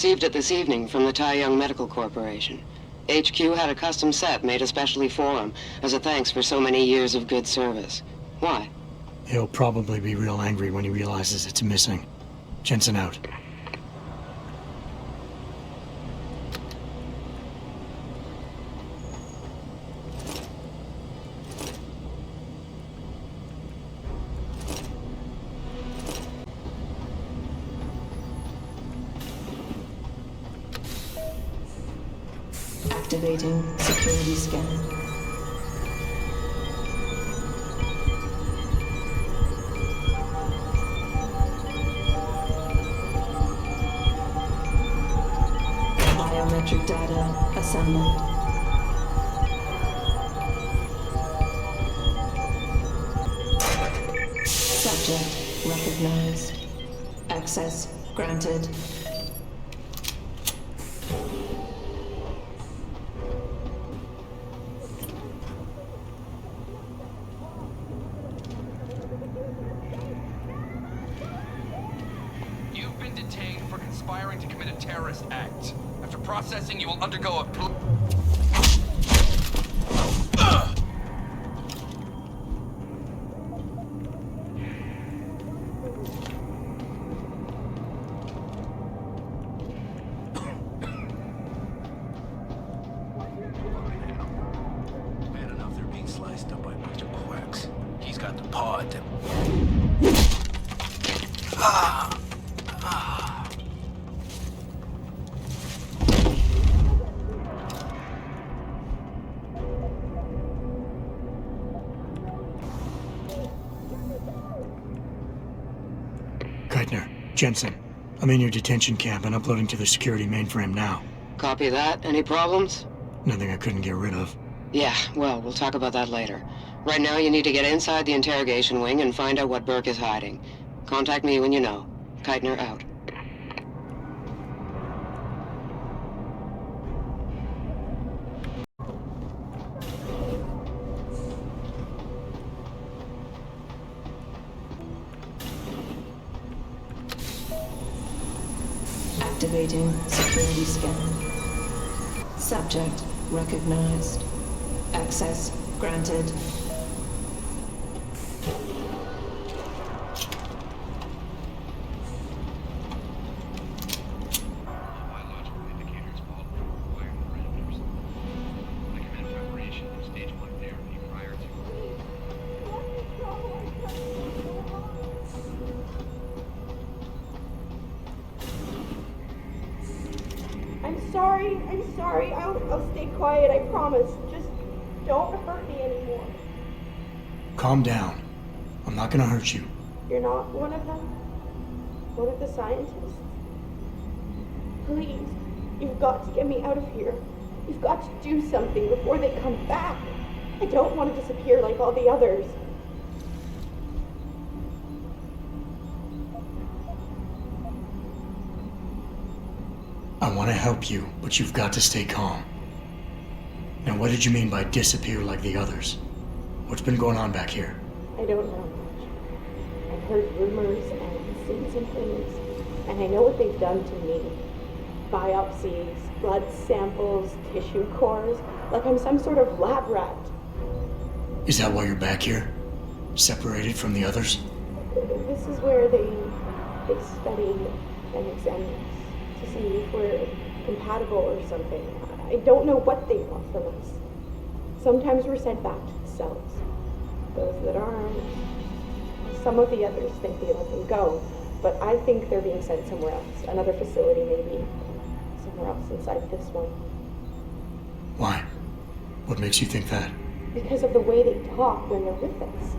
Received it this evening from the Tai Young Medical Corporation. HQ had a custom set made especially for him, as a thanks for so many years of good service. Why? He'll probably be real angry when he realizes it's missing. Jensen out. Activating security scan. Biometric data assembled. Subject recognized. Access granted. You've been detained for conspiring to commit a terrorist act. After processing, you will undergo a... Bad enough they're being sliced up by a bunch of quacks. He's got the pod to... Keitner, Jensen, I'm in your detention camp and uploading to the security mainframe now. Copy that. Any problems? Nothing I couldn't get rid of. Yeah, well, we'll talk about that later. Right now, you need to get inside the interrogation wing and find out what Burke is hiding. Contact me when you know. Keitner out. Activating security scan. Subject recognized. Access granted. Biological indicators fall required parameters. Recommend preparation of stage 1 therapy prior to... I'm sorry. I'll stay quiet, I promise. Just don't hurt me anymore. Calm down. I'm not gonna hurt you. You're not one of them? One of the scientists? Please, you've got to get me out of here. You've got to do something before they come back. I don't want to disappear like all the others. I want to help you, but you've got to stay calm. Now, what did you mean by disappear like the others? What's been going on back here? I don't know much. I've heard rumors and seen some things, and I know what they've done to me. Biopsies, blood samples, tissue cores, like I'm some sort of lab rat. Is that why you're back here? Separated from the others? This is where they study and examine us to see if we're compatible or something. I don't know what they want from us. Sometimes we're sent back to the cells. Those that aren't. Some of the others think they let them go, but I think they're being sent somewhere else. Another facility maybe. Somewhere else inside this one. Why? What makes you think that? Because of the way they talk when they're with us.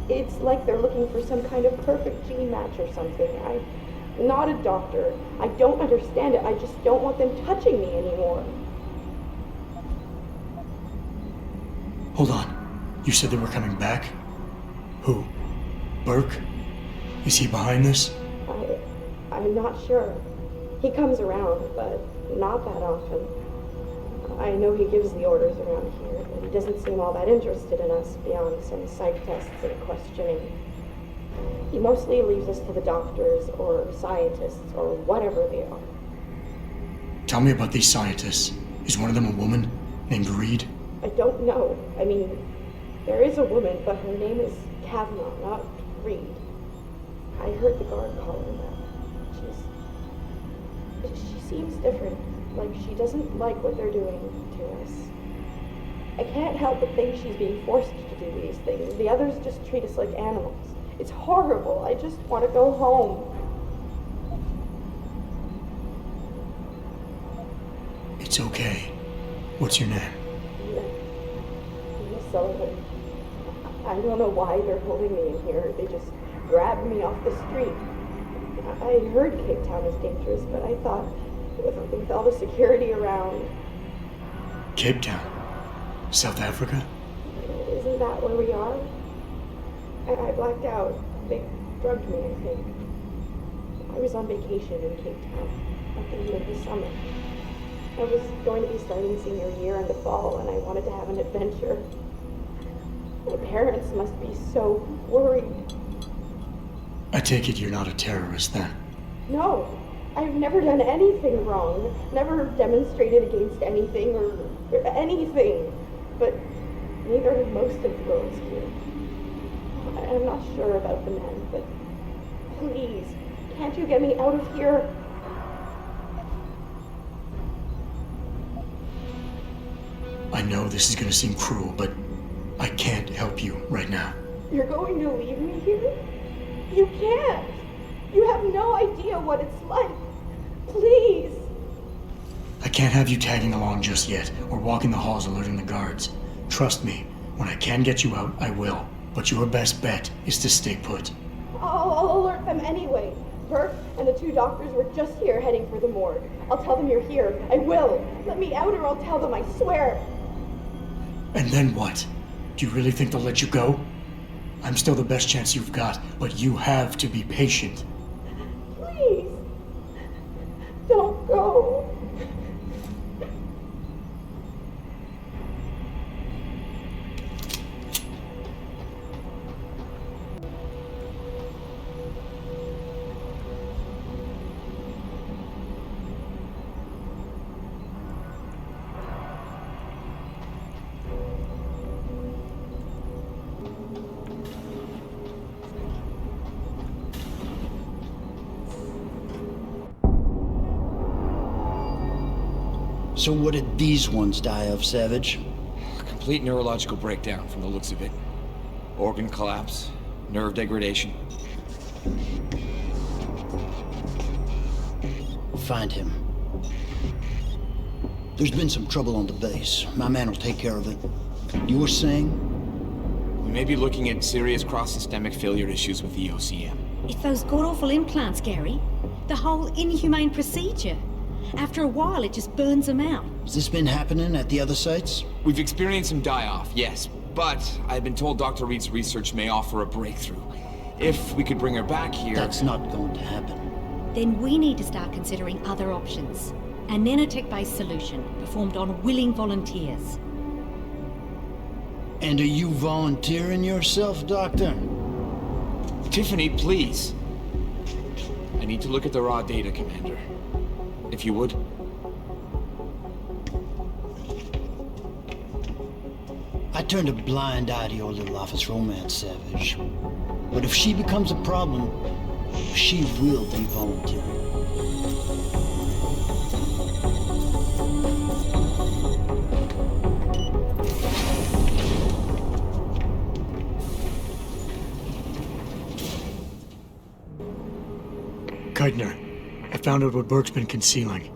It's like they're looking for some kind of perfect gene match or something. I'm not a doctor. I don't understand it. I just don't want them touching me anymore. Hold on. You said they were coming back? Who? Burke? Is he behind this? I'm not sure. He comes around, but not that often. I know he gives the orders around here, but he doesn't seem all that interested in us beyond some psych tests and questioning. He mostly leaves us to the doctors or scientists or whatever they are. Tell me about these scientists. Is one of them a woman named Reed? I don't know. I mean, there is a woman, but her name is Kavanaugh, not Reed. I heard the guard call her that. She seems different. Like she doesn't like what they're doing to us. I can't help but think she's being forced to do these things. The others just treat us like animals. It's horrible. I just want to go home. It's okay. What's your name? Miss Sullivan. I don't know why they're holding me in here. They just grabbed me off the street. I heard Cape Town is dangerous, but I thought with all the security around... Cape Town? South Africa? Isn't that where we are? I blacked out. They drugged me, I think. I was on vacation in Cape Town at the end of the summer. I was going to be starting senior year in the fall, and I wanted to have an adventure. My parents must be so worried. I take it you're not a terrorist then? No, I've never done anything wrong. Never demonstrated against anything or anything. But neither have most of the girls here. I'm not sure about the men, but please, can't you get me out of here? I know this is gonna seem cruel, but I can't help you right now. You're going to leave me here? You can't! You have no idea what it's like. Please! I can't have you tagging along just yet, or walking the halls alerting the guards. Trust me, when I can get you out, I will. But your best bet is to stay put. I'll alert them anyway. Bert and the 2 doctors were just here heading for the morgue. I'll tell them you're here. I will. Let me out or I'll tell them, I swear. And then what? Do you really think they'll let you go? I'm still the best chance you've got, but you have to be patient. Please. Don't go. So what did these ones die of, Savage? Complete neurological breakdown from the looks of it. Organ collapse, nerve degradation. Find him. There's been some trouble on the base. My man will take care of it. You were saying? We may be looking at serious cross-systemic failure issues with the OCM. It's those god-awful implants, Gary. The whole inhumane procedure. After a while, it just burns them out. Has this been happening at the other sites? We've experienced some die-off, yes, but I've been told Dr. Reed's research may offer a breakthrough. If we could bring her back here... That's not going to happen. Then we need to start considering other options. A nanotech-based solution performed on willing volunteers. And are you volunteering yourself, Doctor? Tiffany, please. I need to look at the raw data, Commander. If you would. I turned a blind eye to your little office romance, Savage. But if she becomes a problem, she will be volunteering. Keitner, I found out what Burke's been concealing.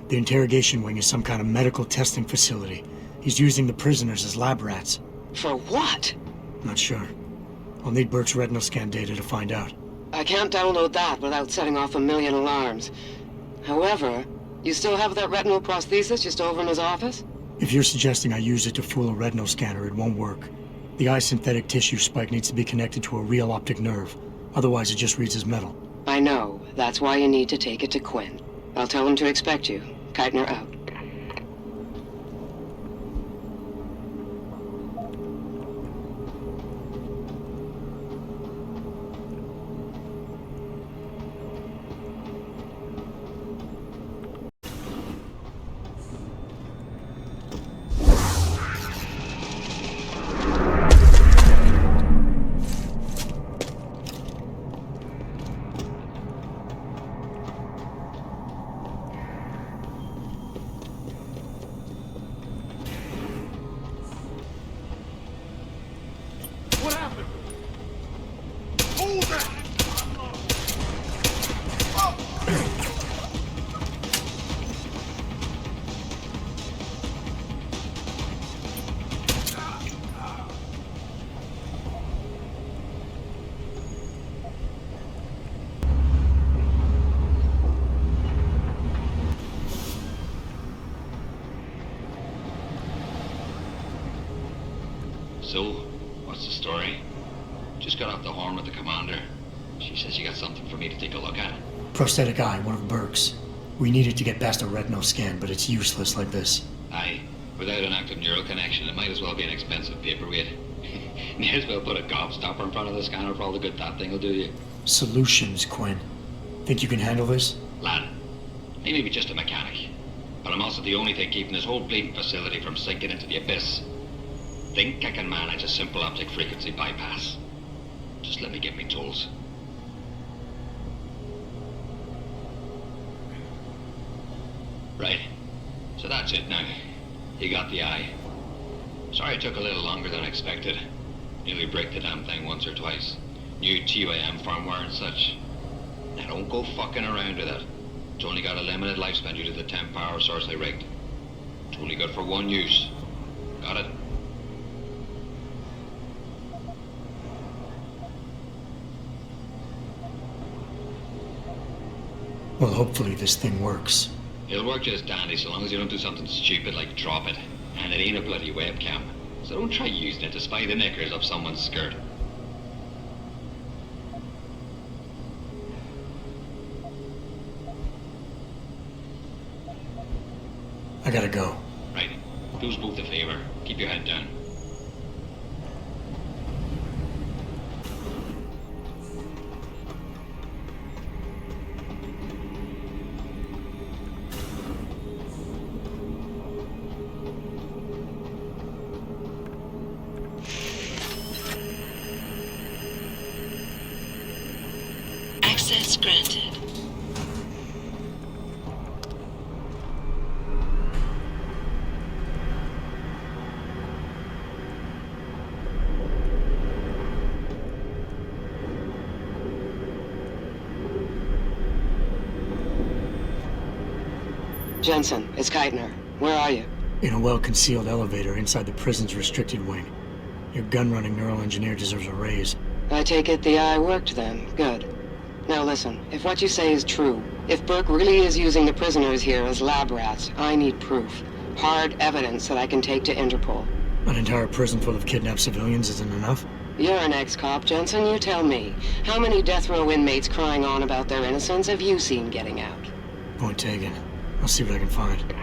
The interrogation wing is some kind of medical testing facility. He's using the prisoners as lab rats. For what? Not sure. I'll need Burke's retinal scan data to find out. I can't download that without setting off a million alarms. However, you still have that retinal prosthesis just over in his office? If you're suggesting I use it to fool a retinal scanner, it won't work. The eye synthetic tissue spike needs to be connected to a real optic nerve. Otherwise, it just reads as metal. I know. That's why you need to take it to Quinn. I'll tell him to expect you. Keitner out. So, what's the story? Just got off the horn with the commander. She says you got something for me to take a look at. Prosthetic eye, one of Burke's. We needed to get past a retinal scan, but it's useless like this. Aye. Without an active neural connection, it might as well be an expensive paperweight. May as well put a gobstopper in front of the scanner for all the good that thing will do you. Solutions, Quinn. Think you can handle this? Lad, I may be just a mechanic, but I'm also the only thing keeping this whole bleeding facility from sinking into the abyss. Think I can manage a simple optic frequency bypass. Just let me get me tools. Right. So that's it now. You got the eye. Sorry it took a little longer than expected. Nearly break the damn thing once or twice. New TYM firmware and such. Now don't go fucking around with it. It's only got a limited lifespan due to the 10 power source I rigged. It's only good for one use. Got it? Well, hopefully this thing works. It'll work just dandy so long as you don't do something stupid like drop it. And it ain't a bloody webcam. So don't try using it to spy the knickers of someone's skirt. I gotta go. Right. Do us both a favor. Keep your head down. Access granted. Jensen, it's Keitner. Where are you? In a well-concealed elevator inside the prison's restricted wing. Your gun-running neural engineer deserves a raise. I take it the eye worked then. Good. Now listen, if what you say is true, if Burke really is using the prisoners here as lab rats, I need proof. Hard evidence that I can take to Interpol. An entire prison full of kidnapped civilians isn't enough? You're an ex-cop, Jensen, you tell me. How many death row inmates crying on about their innocence have you seen getting out? Point taken. I'll see what I can find.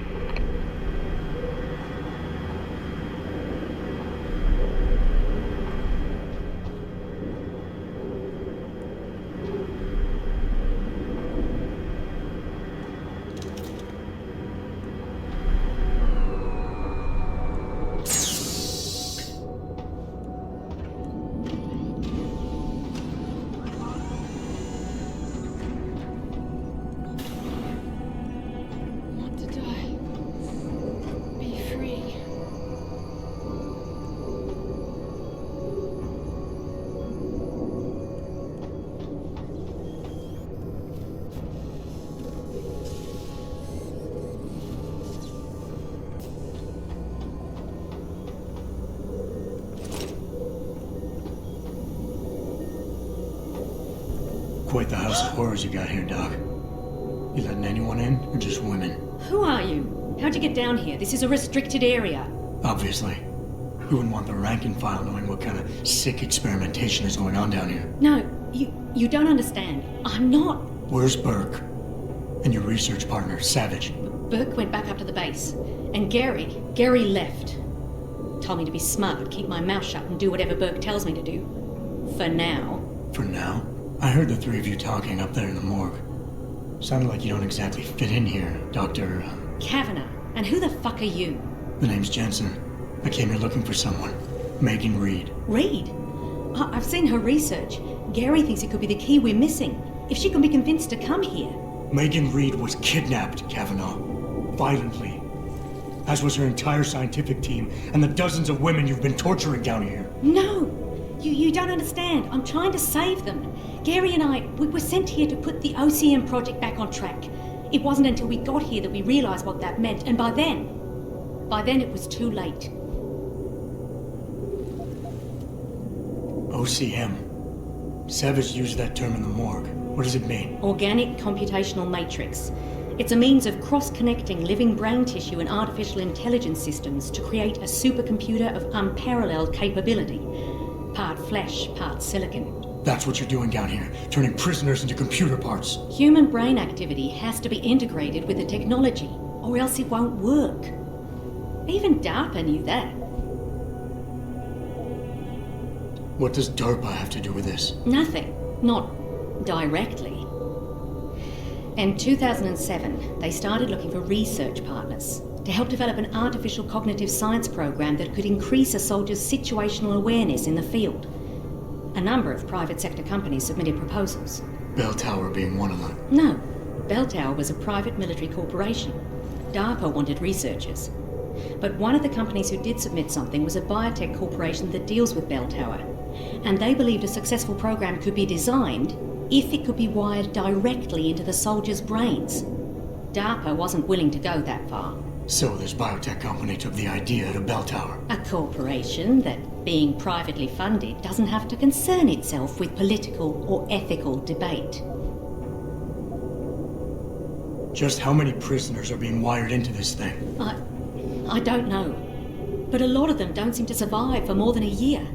Quite the house of horrors you got here, Doc. You letting anyone in, or just women? Who are you? How'd you get down here? This is a restricted area. Obviously. You wouldn't want the rank and file knowing what kind of sick experimentation is going on down here. No, you don't understand. I'm not. Where's Burke? And your research partner, Savage? Burke went back up to the base. And Gary left. Told me to be smart, keep my mouth shut, and do whatever Burke tells me to do. For now. For now? I heard the three of you talking up there in the morgue. Sounded like you don't exactly fit in here, Dr. Kavanagh. And who the fuck are you? The name's Jensen. I came here looking for someone. Megan Reed. Reed? I've seen her research. Gary thinks it could be the key we're missing. If she can be convinced to come here. Megan Reed was kidnapped, Kavanagh. Violently. As was her entire scientific team and the dozens of women you've been torturing down here. No! You don't understand. I'm trying to save them. Gary and we were sent here to put the OCM project back on track. It wasn't until we got here that we realized what that meant, and by then it was too late. OCM. Savage used that term in the morgue. What does it mean? Organic computational matrix. It's a means of cross-connecting living brain tissue and artificial intelligence systems to create a supercomputer of unparalleled capability. Part flesh, part silicon. That's what you're doing down here, turning prisoners into computer parts. Human brain activity has to be integrated with the technology, or else it won't work. Even DARPA knew that. What does DARPA have to do with this? Nothing. Not directly. In 2007, they started looking for research partners to help develop an artificial cognitive science program that could increase a soldier's situational awareness in the field. A number of private sector companies submitted proposals. Bell Tower being one of them. No. Bell Tower was a private military corporation. DARPA wanted researchers. But one of the companies who did submit something was a biotech corporation that deals with Bell Tower. And they believed a successful program could be designed if it could be wired directly into the soldiers' brains. DARPA wasn't willing to go that far. So this biotech company took the idea to Bell Tower. A corporation that, being privately funded, doesn't have to concern itself with political or ethical debate. Just how many prisoners are being wired into this thing? I don't know. But a lot of them don't seem to survive for more than a year.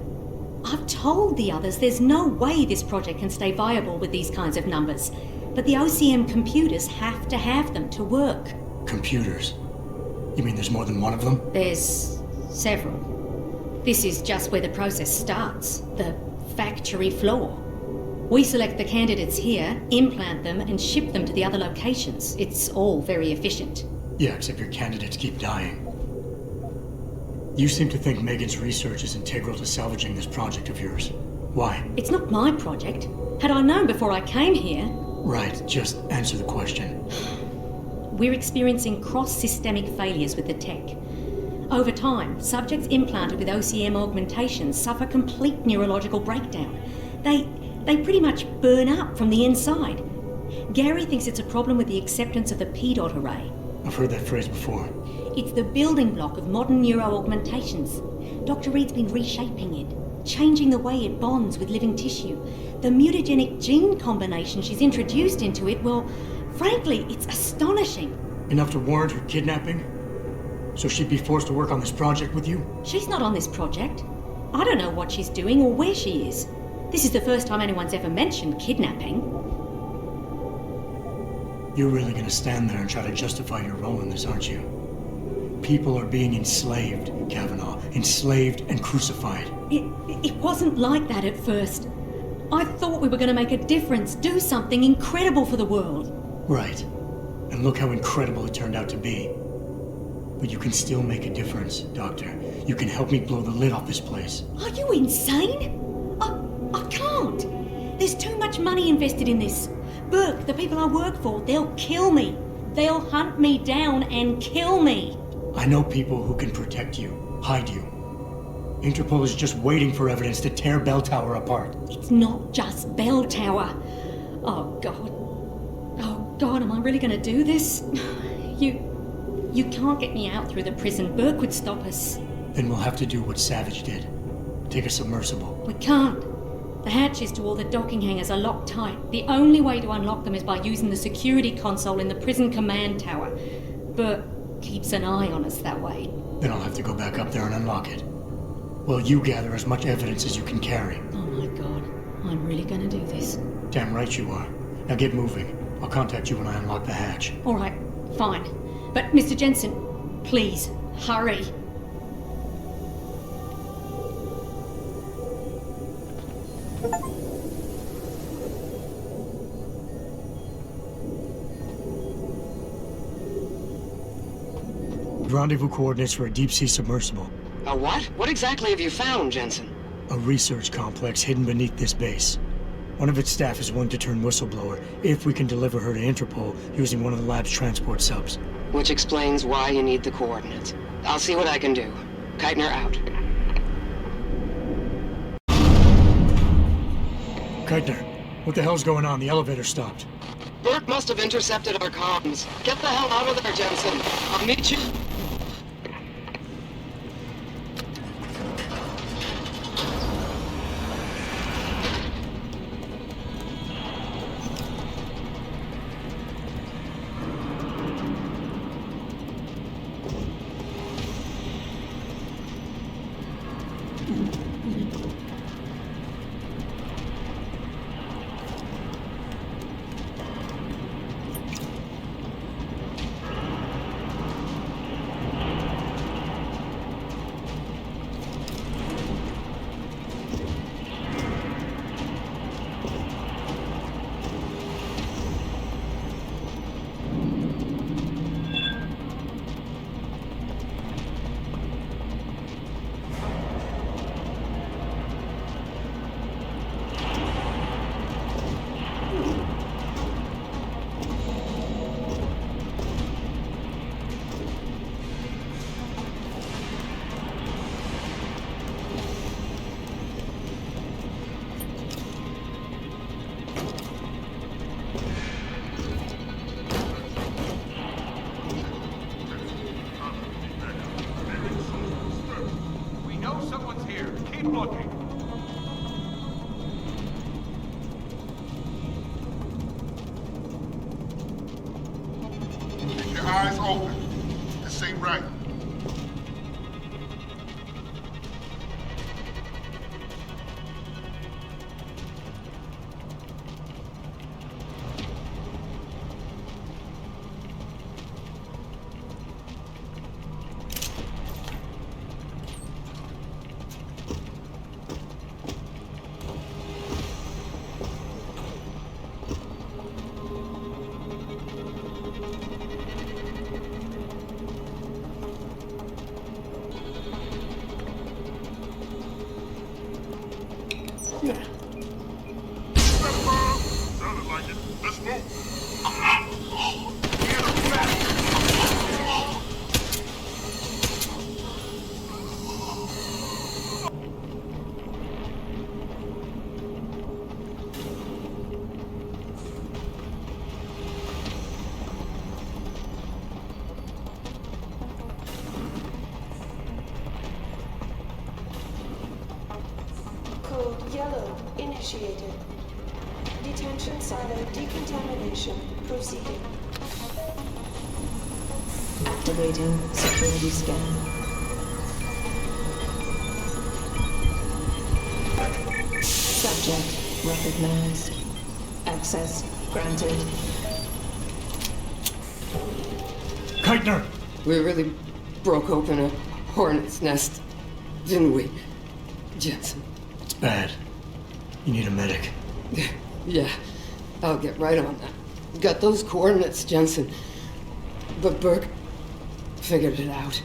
I've told the others there's no way this project can stay viable with these kinds of numbers. But the OCM computers have to have them to work. Computers? You mean there's more than one of them? There's several. This is just where the process starts, the factory floor. We select the candidates here, implant them, and ship them to the other locations. It's all very efficient. Yeah, except your candidates keep dying. You seem to think Megan's research is integral to salvaging this project of yours. Why? It's not my project. Had I known before I came here... Right, just answer the question. We're experiencing cross-systemic failures with the tech. Over time, subjects implanted with OCM augmentations suffer complete neurological breakdown. They pretty much burn up from the inside. Gary thinks it's a problem with the acceptance of the P-dot array. I've heard that phrase before. It's the building block of modern neuro-augmentations. Dr. Reed's been reshaping it, changing the way it bonds with living tissue. The mutagenic gene combination she's introduced into it, well, frankly, it's astonishing. Enough to warrant her kidnapping? So she'd be forced to work on this project with you? She's not on this project. I don't know what she's doing or where she is. This is the first time anyone's ever mentioned kidnapping. You're really gonna stand there and try to justify your role in this, aren't you? People are being enslaved, Kavanaugh. Enslaved and crucified. It wasn't like that at first. I thought we were going to make a difference, do something incredible for the world. Right. And look how incredible it turned out to be. But you can still make a difference, Doctor. You can help me blow the lid off this place. Are you insane? I can't. There's too much money invested in this. Burke, the people I work for, they'll kill me. They'll hunt me down and kill me. I know people who can protect you, hide you. Interpol is just waiting for evidence to tear Bell Tower apart. It's not just Bell Tower. Oh, God. Oh, God, am I really going to do this? You can't get me out through the prison. Burke would stop us. Then we'll have to do what Savage did. Take a submersible. We can't. The hatches to all the docking hangars are locked tight. The only way to unlock them is by using the security console in the prison command tower. Burke keeps an eye on us that way. Then I'll have to go back up there and unlock it. Well, you gather as much evidence as you can carry. Oh my God. I'm really gonna do this. Damn right you are. Now get moving. I'll contact you when I unlock the hatch. All right, fine. But Mr. Jensen, please, hurry. Rendezvous coordinates for a deep-sea submersible. A what? What exactly have you found, Jensen? A research complex hidden beneath this base. One of its staff is willing to turn whistleblower if we can deliver her to Interpol using one of the lab's transport subs. Which explains why you need the coordinates. I'll see what I can do. Keitner out. Keitner, what the hell's going on? The elevator stopped. Burke must have intercepted our comms. Get the hell out of there, Jensen. I'll meet you. looking. Keep your eyes open. This ain't right. Sounded like it. Let's move. Code yellow initiated. Detention silo decontamination proceeding. Activating security scan. Subject recognized. Access granted. Keitner! We really broke open a hornet's nest, didn't we, Jensen? It's bad. You need a medic. Yeah, I'll get right on that. Got those coordinates, Jensen. But Burke figured it out.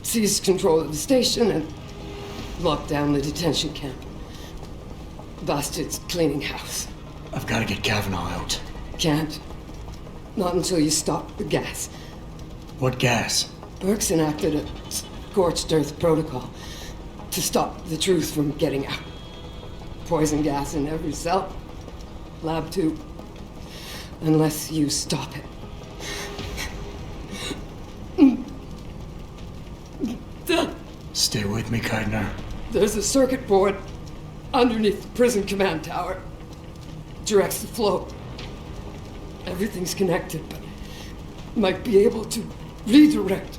Seized control of the station and locked down the detention camp. Bastards cleaning house. I've got to get Kavanaugh out. Can't. Not until you stop the gas. What gas? Burke's enacted a scorched earth protocol to stop the truth from getting out. Poison gas in every cell. Lab 2. Unless you stop it. Stay with me, Keitner. There's a circuit board underneath the prison command tower. Directs the flow. Everything's connected, but might be able to redirect.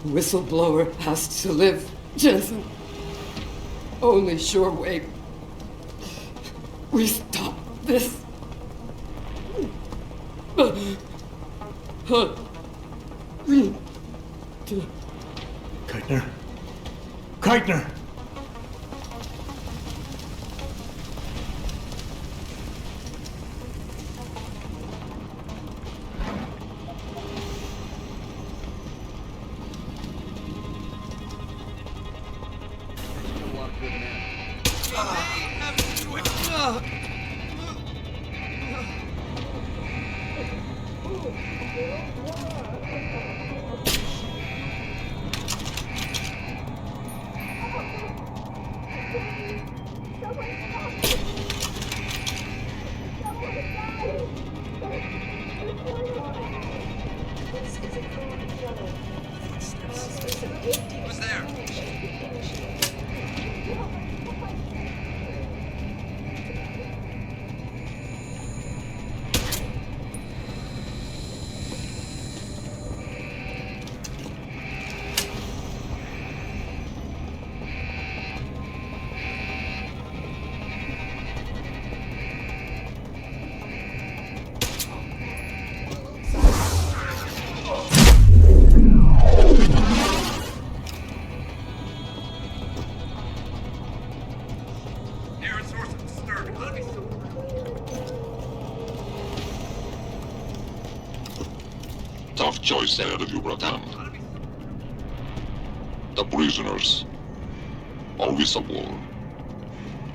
Whistleblower has to live, Jensen. Only sure way we stop this. Keitner. Keitner! Who's there? Tough choice ahead of you, Bratan. The prisoners. Or whistleblower.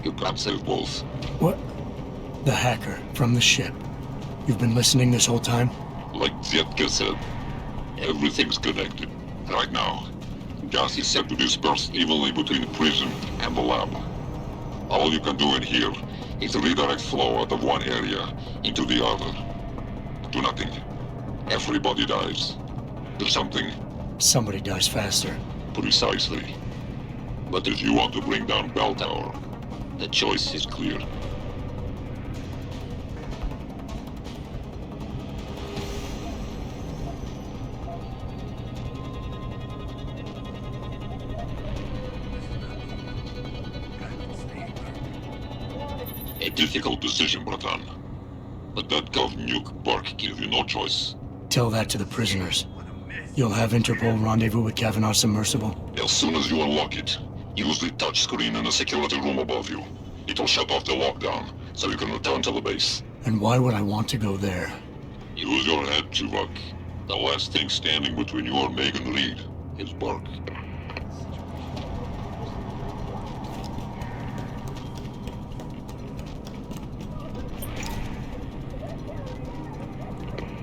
You can't save both. What? The hacker from the ship. You've been listening this whole time? Like Zetka said, everything's connected. Right now, gas is set to disperse evenly between the prison and the lab. All you can do in here is redirect flow out of one area into the other. Do nothing. Everybody dies. Do something. somebody dies faster. Precisely. But if you want to bring down Bell Tower, the choice is clear. A difficult decision, Bratan. But that Gov Nuke Burke gave you no choice. Tell that to the prisoners. You'll have Interpol rendezvous with Kavanaugh's submersible. As soon as you unlock it, use the touchscreen in the security room above you. It'll shut off the lockdown, so you can return to the base. And why would I want to go there? Use your head, Tuvok. The last thing standing between you and Megan Reed is Burke.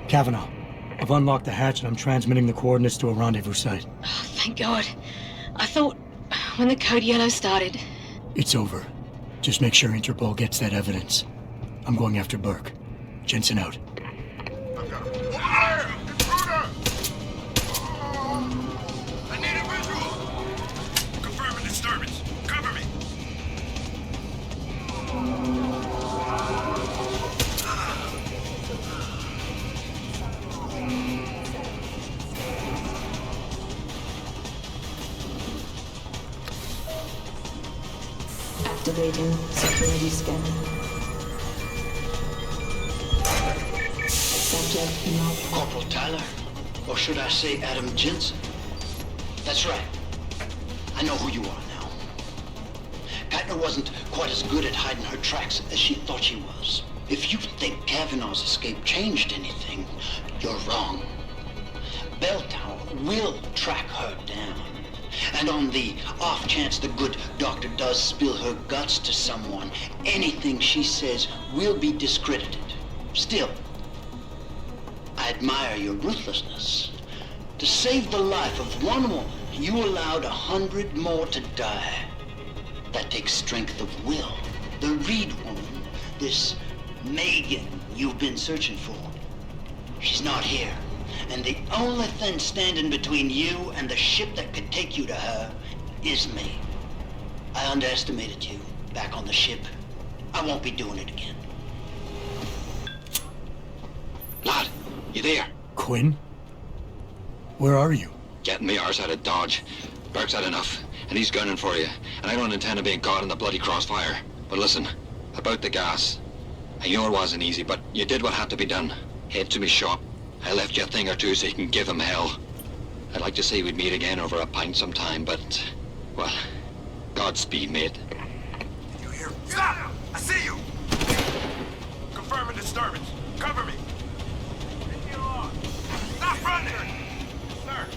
Kavanaugh, I've unlocked the hatch and I'm transmitting the coordinates to a rendezvous site. Oh, thank God. I thought when the code yellow started. It's over. Just make sure Interpol gets that evidence. I'm going after Burke. Jensen out. I need a visual! Confirming disturbance. Cover me! Activating security scan. Subject not. Corporal Tyler, or should I say Adam Jensen? That's right. I know who you are now. Patner wasn't quite as good at hiding her tracks as she thought she was. If you think Kavanaugh's escape changed anything, you're wrong. Bell Tower will track her down. And on the off chance the good doctor does spill her guts to someone, anything she says will be discredited. Still, I admire your ruthlessness. To save the life of one woman, you allowed 100 more to die. That takes strength of will. The Reed woman, this Megan you've been searching for, she's not here. And the only thing standing between you and the ship that could take you to her is me. I underestimated you back on the ship. I won't be doing it again. Lad, you there? Quinn? Where are you? Getting me arse out of Dodge. Burke's had enough, and he's gunning for you. And I don't intend on being caught in the bloody crossfire. But listen, about the gas. I know it wasn't easy, but you did what had to be done. Head to me shop. I left you a thing or two so you can give him hell. I'd like to say we'd meet again over a pint sometime, but, well, Godspeed, mate. You hear? Stop! I see you! Confirming disturbance. Cover me! Stop running! Sir!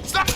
Stop!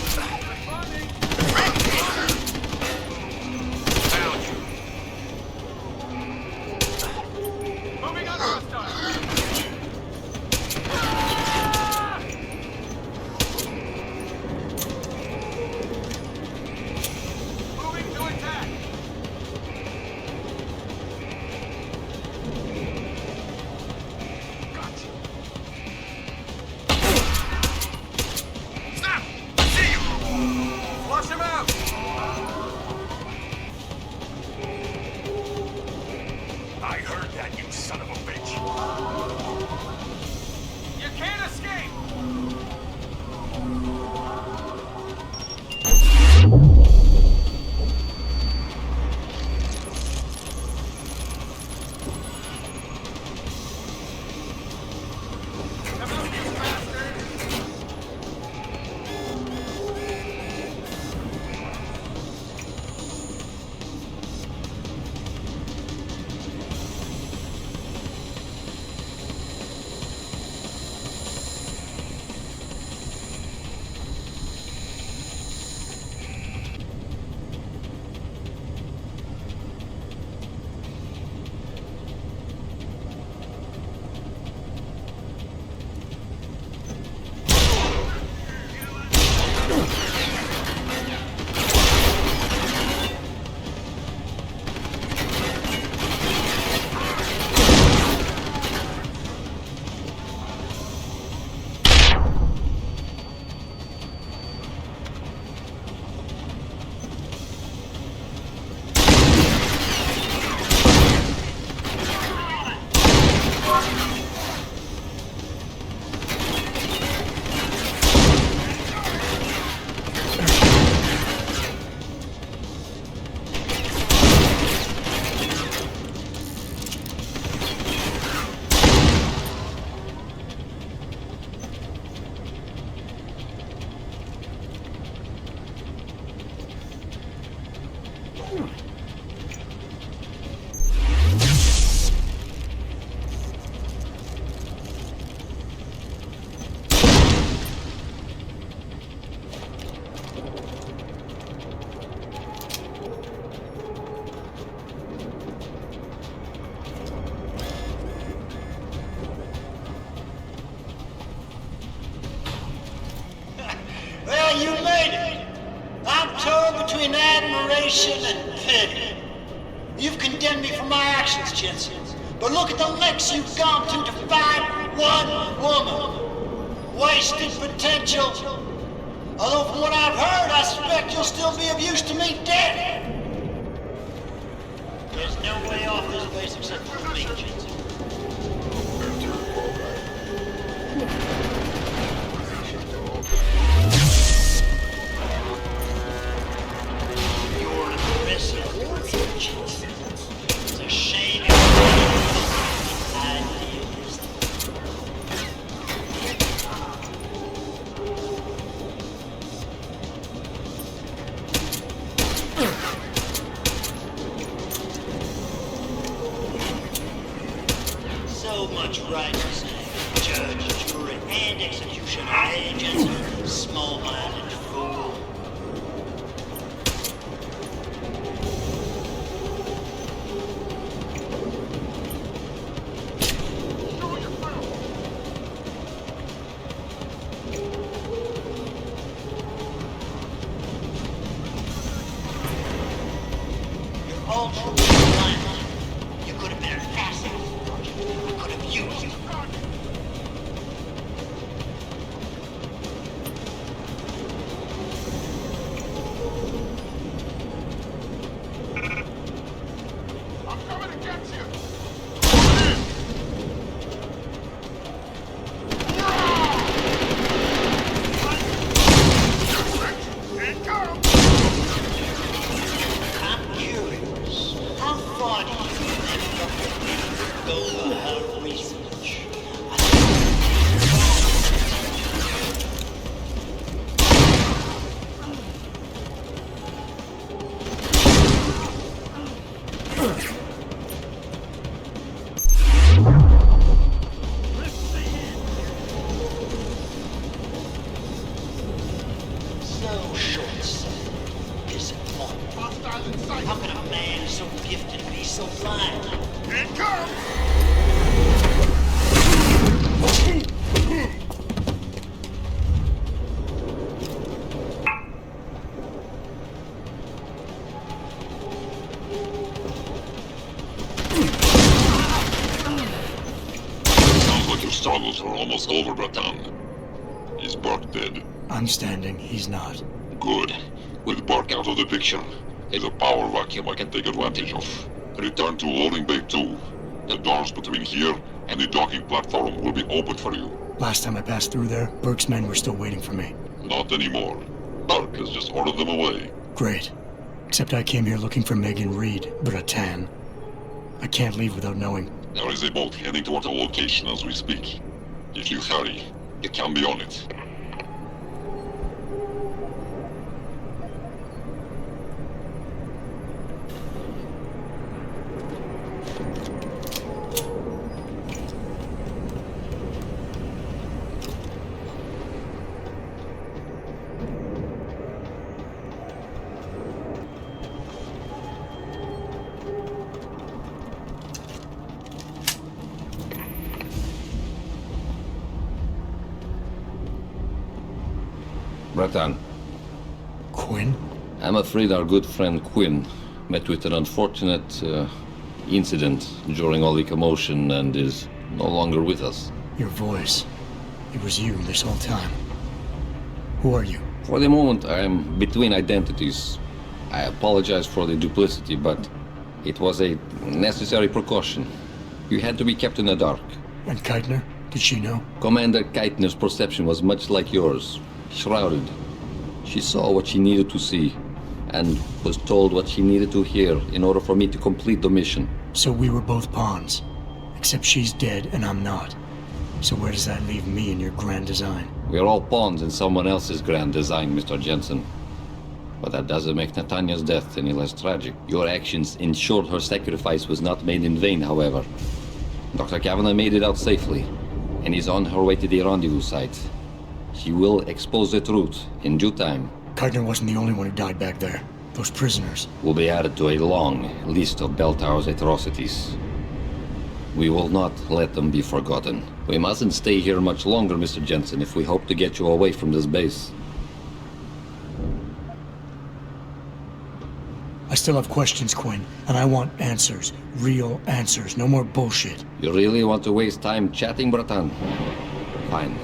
Well, you made it. I'm torn between admiration and pity. You've condemned me for my actions, Jensen. But look at the lengths you've gone to find one woman. Wasted potential. Although from what I've heard, I suspect you'll still be of use to me dead. There's no way off this place except for me, Jensen. You're an aggressive warrior, Jensen. It's a shame you're idealist. So much righteousness, judge, jury, and executioner, agents, small-minded fool. You're all true blind. You could have been an asset. I could have used you. I'm coming to get you! I'm curious. How far do you think you'll go without research? So short-sighted, disappointed. Hostile in sight! How can a man so gifted be so blind? It comes! Sounds like your struggles are almost over, Bratan. Is Burke dead? I'm standing, he's not. Good. With Burke out of the picture, there's a power vacuum I can take advantage of. Return to loading bay 2. The doors between here and the docking platform will be open for you. Last time I passed through there, Burke's men were still waiting for me. Not anymore. Burke has just ordered them away. Great. Except I came here looking for Megan Reed, Bratan. I can't leave without knowing. There is a boat heading toward our location as we speak. If you hurry, you can be on it. Bratan, Quinn? I'm afraid our good friend Quinn met with an unfortunate incident during all the commotion and is no longer with us. Your voice. It was you this whole time. Who are you? For the moment, I am between identities. I apologize for the duplicity, but it was a necessary precaution. You had to be kept in the dark. And Keitner? Did she know? Commander Keitner's perception was much like yours. Shrouded. She saw what she needed to see, and was told what she needed to hear in order for me to complete the mission. So we were both pawns. Except she's dead and I'm not. So where does that leave me in your grand design? We are all pawns in someone else's grand design, Mr. Jensen. But that doesn't make Natanya's death any less tragic. Your actions ensured her sacrifice was not made in vain, however. Dr. Kavanagh made it out safely, and is on her way to the rendezvous site. She will expose the truth in due time. Keitner wasn't the only one who died back there. Those prisoners will be added to a long list of Bell Tower's atrocities. We will not let them be forgotten. We mustn't stay here much longer, Mr. Jensen, if we hope to get you away from this base. I still have questions, Quinn, and I want answers. Real answers, no more bullshit. You really want to waste time chatting, Bratan? Fine.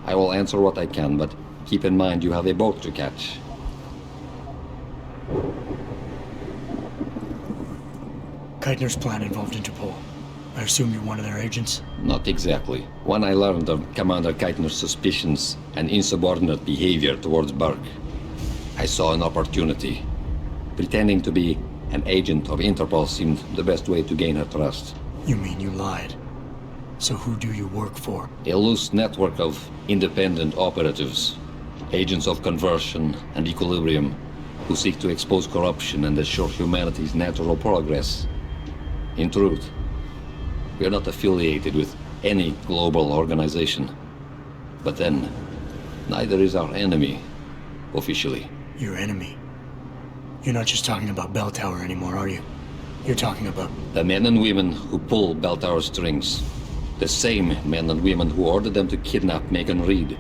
I will answer what I can, but keep in mind you have a boat to catch. Keitner's plan involved Interpol. I assume you're one of their agents? Not exactly. When I learned of Commander Keitner's suspicions and insubordinate behavior towards Burke, I saw an opportunity. Pretending to be an agent of Interpol seemed the best way to gain her trust. You mean you lied? So who do you work for? A loose network of independent operatives, agents of conversion and equilibrium, who seek to expose corruption and assure humanity's natural progress. In truth, we are not affiliated with any global organization. But then, neither is our enemy, officially. Your enemy? You're not just talking about Bell Tower anymore, are you? You're talking about... the men and women who pull Bell Tower strings. The same men and women who ordered them to kidnap Megan Reed.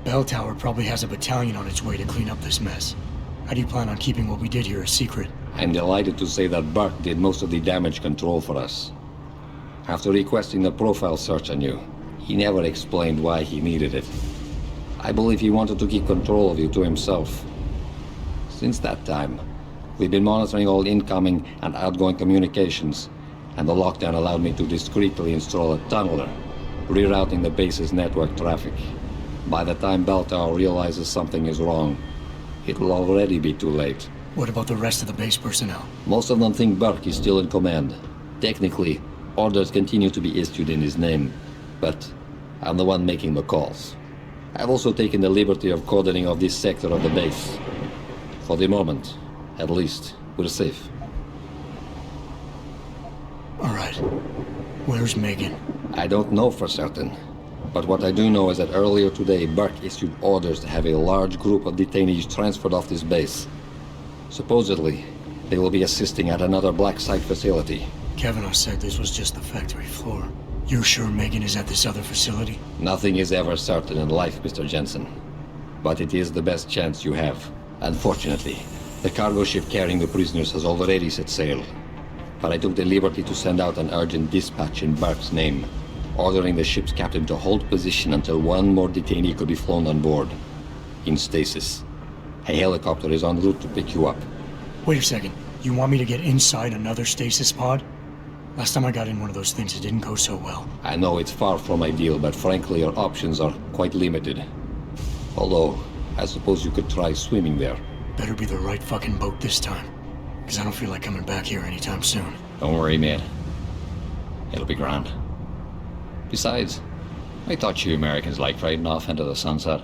Bell Tower probably has a battalion on its way to clean up this mess. How do you plan on keeping what we did here a secret? I'm delighted to say that Burke did most of the damage control for us. After requesting the profile search on you, he never explained why he needed it. I believe he wanted to keep control of you to himself. Since that time, we've been monitoring all incoming and outgoing communications, and the lockdown allowed me to discreetly install a tunneler, rerouting the base's network traffic. By the time Bell Tower realizes something is wrong, it will already be too late. What about the rest of the base personnel? Most of them think Burke is still in command. Technically, orders continue to be issued in his name, but I'm the one making the calls. I've also taken the liberty of cordoning off this sector of the base. For the moment, at least, we're safe. All right. Where's Megan? I don't know for certain. But what I do know is that earlier today, Burke issued orders to have a large group of detainees transferred off this base. Supposedly, they will be assisting at another black site facility. Kavanagh said this was just the factory floor. You're sure Megan is at this other facility? Nothing is ever certain in life, Mr. Jensen. But it is the best chance you have. Unfortunately, the cargo ship carrying the prisoners has already set sail. But I took the liberty to send out an urgent dispatch in Burke's name, ordering the ship's captain to hold position until one more detainee could be flown on board. In stasis. A helicopter is en route to pick you up. Wait a second. You want me to get inside another stasis pod? Last time I got in one of those things, it didn't go so well. I know it's far from ideal, but frankly, your options are quite limited. Although, I suppose you could try swimming there. Better be the right fucking boat this time. Because I don't feel like coming back here anytime soon. Don't worry, mate. It'll be grand. Besides, I thought you Americans liked riding off into the sunset.